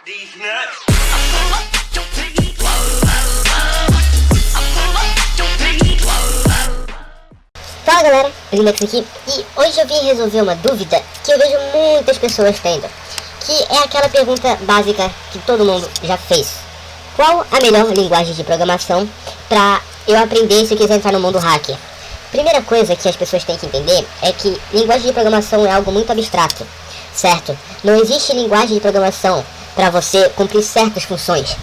These nuts. Fala galera, Linux aqui, e hoje eu vim resolver uma dúvida que eu vejo muitas pessoas tendo, que é aquela pergunta básica que todo mundo já fez: qual a melhor linguagem de programação para eu aprender se eu quiser entrar no mundo hacker? Primeira coisa que as pessoas têm que entender é que linguagem de programação é algo muito abstrato, certo? Não existe linguagem de programação para você cumprir certas funções.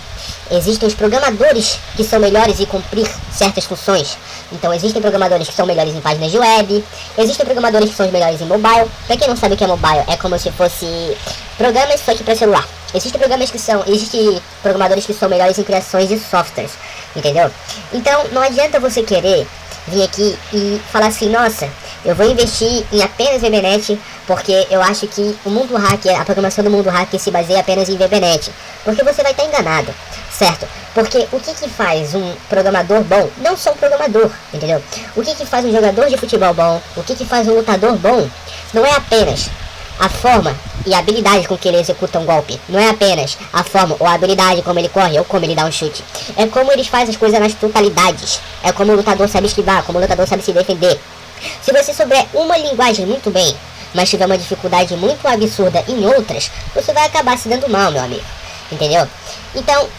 Existem os programadores que são melhores em cumprir certas funções. Então existem programadores que são melhores em páginas de web, existem programadores que são os melhores em mobile. Pra quem não sabe o que é mobile, é como se fosse programas só que para celular. Existem programadores que são melhores em criações de softwares, entendeu? Então não adianta você querer vir aqui e falar assim: nossa, eu vou investir em apenas VBNet porque eu acho que o mundo hacker, a programação do mundo hacker se baseia apenas em VBNet. Porque você vai estar enganado, certo? Porque o que faz um programador bom? Não só um programador, entendeu? O que faz um jogador de futebol bom? O que faz um lutador bom? Não é apenas a forma e a habilidade com que ele executa um golpe. Não é apenas a forma ou a habilidade como ele corre ou como ele dá um chute. É como eles fazem as coisas nas totalidades. É como o lutador sabe esquivar, como o lutador sabe se defender. Se você souber uma linguagem muito bem, mas tiver uma dificuldade muito absurda em outras, você vai acabar se dando mal, meu amigo. Entendeu? Então,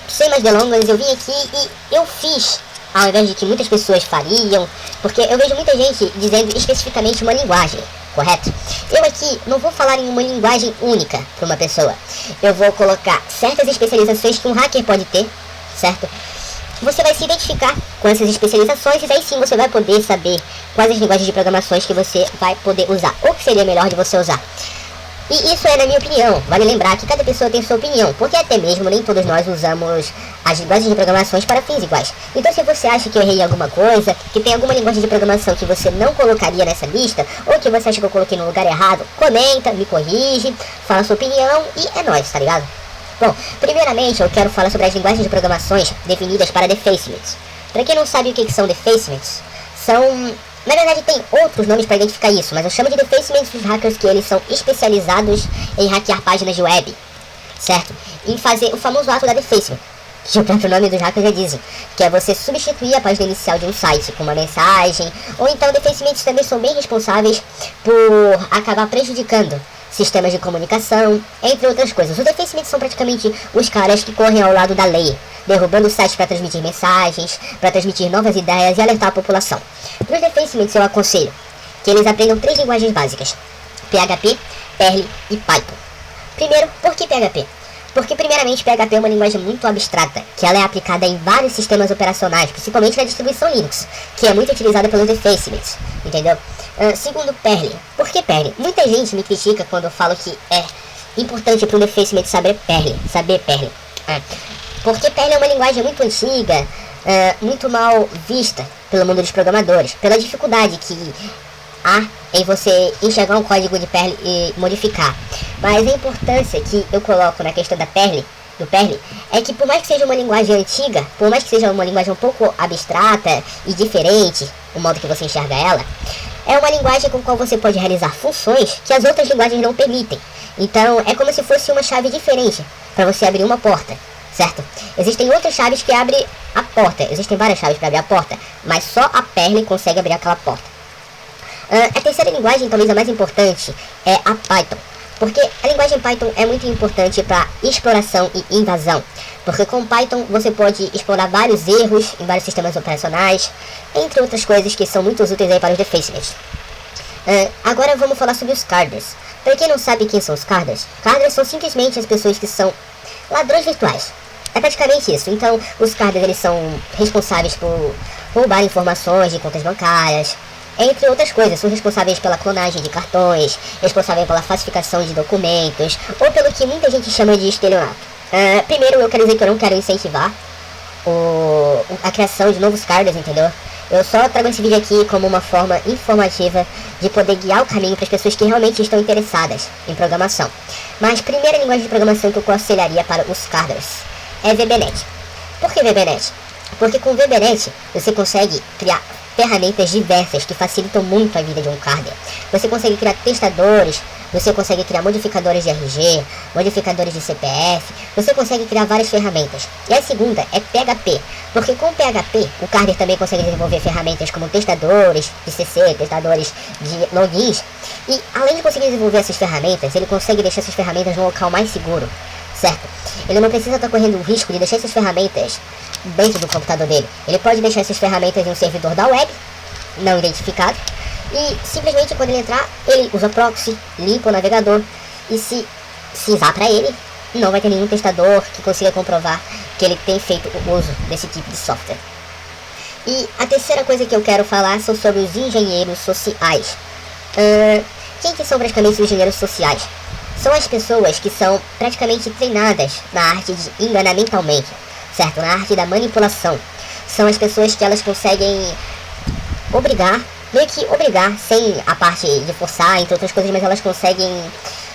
sem mais delongas, eu vim aqui e eu fiz, ao invés de que muitas pessoas fariam, porque eu vejo muita gente dizendo especificamente uma linguagem, correto? Eu aqui não vou falar em uma linguagem única para uma pessoa. Eu vou colocar certas especializações que um hacker pode ter, certo? Você vai se identificar com essas especializações e aí sim você vai poder saber quais as linguagens de programações que você vai poder usar, ou que seria melhor de você usar. E isso é na minha opinião. Vale lembrar que cada pessoa tem sua opinião, porque até mesmo nem todos nós usamos as linguagens de programações para fins iguais. Então se você acha que eu errei em alguma coisa, que tem alguma linguagem de programação que você não colocaria nessa lista, ou que você acha que eu coloquei no lugar errado, comenta, me corrige, fala sua opinião e é nóis, tá ligado? Bom, primeiramente eu quero falar sobre as linguagens de programações definidas para defacements. Para quem não sabe o que são defacements, são... Na verdade tem outros nomes para identificar isso, mas eu chamo de defacements dos hackers que eles são especializados em hackear páginas de web, certo? Em fazer o famoso ato da defacement, que o próprio nome dos hackers já dizem, que é você substituir a página inicial de um site com uma mensagem, ou então defacements também são bem responsáveis por acabar prejudicando sistemas de comunicação, entre outras coisas. Os defacements são praticamente os caras que correm ao lado da lei, derrubando sites para transmitir mensagens, para transmitir novas ideias e alertar a população. Para os defacements eu aconselho que eles aprendam 3 linguagens básicas: PHP, Perl e Python. Primeiro, por que PHP? Porque primeiramente PHP é uma linguagem muito abstrata, que ela é aplicada em vários sistemas operacionais, principalmente na distribuição Linux, que é muito utilizada pelos defacements, entendeu? Segundo, Perl. Por que Perl? Muita gente me critica quando eu falo que é importante para um defacement saber Perl. Porque Perl é uma linguagem muito antiga, muito mal vista pelo mundo dos programadores, pela dificuldade que há em você enxergar um código de Perl e modificar. Mas a importância que eu coloco na questão do Perl, é que por mais que seja uma linguagem antiga, por mais que seja uma linguagem um pouco abstrata e diferente, o modo que você enxerga ela, é uma linguagem com a qual você pode realizar funções que as outras linguagens não permitem. Então é como se fosse uma chave diferente para você abrir uma porta, certo? Existem outras chaves que abrem a porta, existem várias chaves para abrir a porta, mas só a Perl consegue abrir aquela porta. A terceira linguagem, talvez a mais importante, é a Python. Porque a linguagem Python é muito importante para exploração e invasão. Porque com Python você pode explorar vários erros em vários sistemas operacionais, entre outras coisas que são muito úteis aí para os defacements. Agora vamos falar sobre os carders. Para quem não sabe quem são os carders são simplesmente as pessoas que são ladrões virtuais. É praticamente isso. Então os carders eles são responsáveis por roubar informações de contas bancárias, entre outras coisas. São responsáveis pela clonagem de cartões, responsáveis pela falsificação de documentos, ou pelo que muita gente chama de estelionato. Primeiro eu quero dizer que eu não quero incentivar a criação de novos carders, entendeu? Eu só trago esse vídeo aqui como uma forma informativa de poder guiar o caminho para as pessoas que realmente estão interessadas em programação. Mas a primeira linguagem de programação que eu aconselharia para os carders é VBNet. Por que VBNet? Porque com VBNet você consegue criar ferramentas diversas que facilitam muito a vida de um carder. Você consegue criar testadores você consegue criar modificadores de RG, modificadores de CPF, você consegue criar várias ferramentas. E a segunda é PHP, porque com PHP o Carder também consegue desenvolver ferramentas como testadores de CC, testadores de logins, e além de conseguir desenvolver essas ferramentas, ele consegue deixar essas ferramentas num local mais seguro, certo? Ele não precisa estar correndo o risco de deixar essas ferramentas dentro do computador dele. Ele pode deixar essas ferramentas em um servidor da web, não identificado, e simplesmente quando ele entrar, ele usa proxy, limpa o navegador, e se usar para ele, não vai ter nenhum testador que consiga comprovar que ele tem feito o uso desse tipo de software. E a terceira coisa que eu quero falar são sobre os engenheiros sociais. Quem que são praticamente os engenheiros sociais? São as pessoas que são praticamente treinadas na arte de enganar mentalmente, certo? Na arte da manipulação. São as pessoas que elas conseguem obrigar, meio que obrigar, sem a parte de forçar, entre outras coisas, mas elas conseguem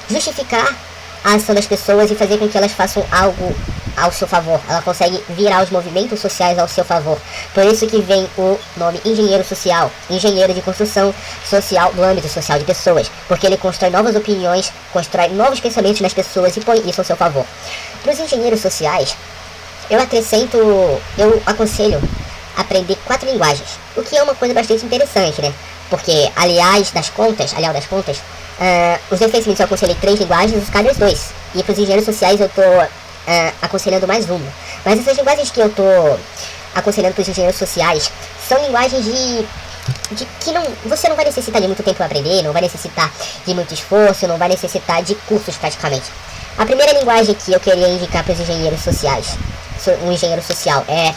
justificar a ação das pessoas e fazer com que elas façam algo ao seu favor. Ela consegue virar os movimentos sociais ao seu favor. Por isso que vem o nome engenheiro social, engenheiro de construção social do âmbito social de pessoas, porque ele constrói novas opiniões, constrói novos pensamentos nas pessoas e põe isso ao seu favor. Para os engenheiros sociais, eu aconselho aprender 4 linguagens, o que é uma coisa bastante interessante, né? Porque, aliás das contas, os defensivos eu aconselhei 3 linguagens, os Carders 2. E para os engenheiros sociais eu tô aconselhando mais uma. Mas essas linguagens que eu tô aconselhando para os engenheiros sociais são linguagens de que você não vai necessitar de muito tempo para aprender, não vai necessitar de muito esforço, não vai necessitar de cursos praticamente. A primeira linguagem que eu queria indicar para os engenheiros sociais, um engenheiro social, é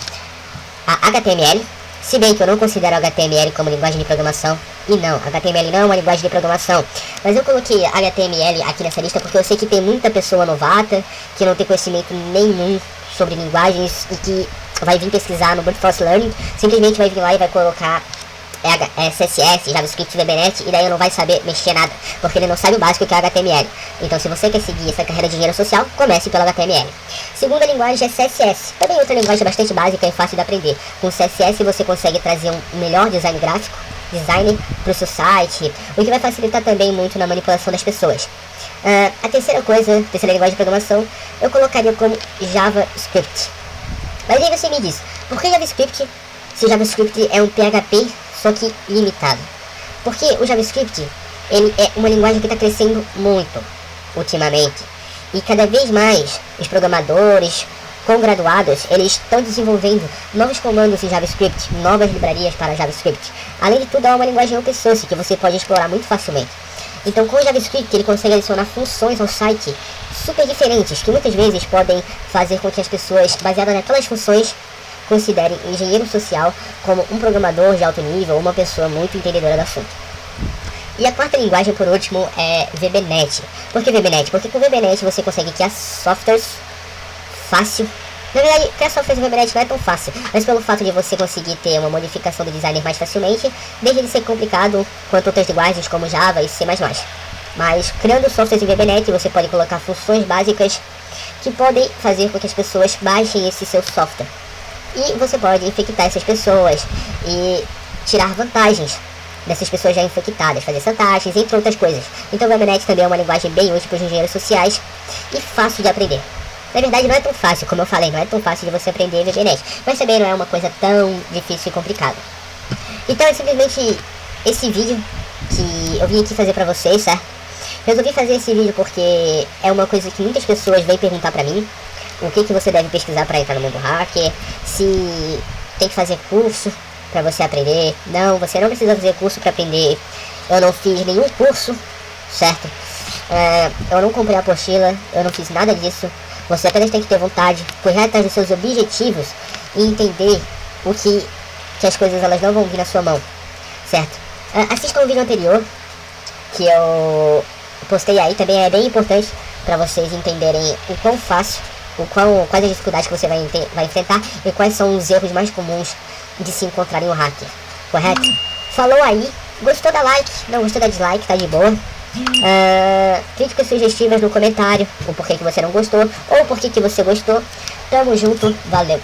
a HTML, se bem que eu não considero HTML como linguagem de programação, e não, HTML não é uma linguagem de programação, mas eu coloquei HTML aqui nessa lista porque eu sei que tem muita pessoa novata, que não tem conhecimento nenhum sobre linguagens e que vai vir pesquisar no Brute Force Learning, simplesmente vai vir lá e vai colocar CSS, JavaScript, VBNet, e daí eu não vai saber mexer nada, porque ele não sabe o básico que é HTML. Então se você quer seguir essa carreira de engenheiro social, comece pelo HTML. Segunda linguagem é CSS, também outra linguagem bastante básica e fácil de aprender. Com CSS você consegue trazer um melhor design gráfico, para o seu site, o que vai facilitar também muito na manipulação das pessoas. A terceira linguagem de programação, eu colocaria como JavaScript. Mas aí você me diz, por que JavaScript, se JavaScript é um PHP só que limitado? Porque o JavaScript, ele é uma linguagem que está crescendo muito ultimamente, e cada vez mais os programadores com graduados, eles estão desenvolvendo novos comandos em JavaScript, novas livrarias para JavaScript. Além de tudo, é uma linguagem open source que você pode explorar muito facilmente. Então com o JavaScript ele consegue adicionar funções ao site super diferentes, que muitas vezes podem fazer com que as pessoas, baseadas naquelas funções, considerem o engenheiro social como um programador de alto nível ou uma pessoa muito entendedora do assunto. E a quarta linguagem, por último, é VBNet. Por que VBNet? Porque com VBNet você consegue criar softwares fácil. Na verdade, criar softwares de VBNet não é tão fácil, mas pelo fato de você conseguir ter uma modificação do designer mais facilmente, deixa de ser complicado quanto outras linguagens como Java e C++. Mas criando softwares em VBNet, você pode colocar funções básicas que podem fazer com que as pessoas baixem esse seu software. E você pode infectar essas pessoas e tirar vantagens dessas pessoas já infectadas, fazer chantagens, entre outras coisas. Então o VBNet também é uma linguagem bem útil para os engenheiros sociais e fácil de aprender. Na verdade não é tão fácil, como eu falei, não é tão fácil de você aprender VBNet, mas também não é uma coisa tão difícil e complicada. Então é simplesmente esse vídeo que eu vim aqui fazer pra vocês, certo? Resolvi fazer esse vídeo porque é uma coisa que muitas pessoas vêm perguntar pra mim. O que você deve pesquisar para entrar no mundo hacker, se tem que fazer curso para você aprender. Não, você não precisa fazer curso para aprender. Eu não fiz nenhum curso, certo? Eu não comprei a apostila, eu não fiz nada disso. Você apenas tem que ter vontade, correr atrás dos seus objetivos e entender que as coisas elas não vão vir na sua mão, certo? Assista o vídeo anterior que eu postei aí, também é bem importante para vocês entenderem o quão fácil, quais as dificuldades que você vai enfrentar e quais são os erros mais comuns de se encontrar em um hacker, correto? Falou aí, gostou da like, não gostou da dislike, tá de boa. Críticas sugestivas no comentário, o porquê que você não gostou ou o porquê que você gostou. Tamo junto, valeu!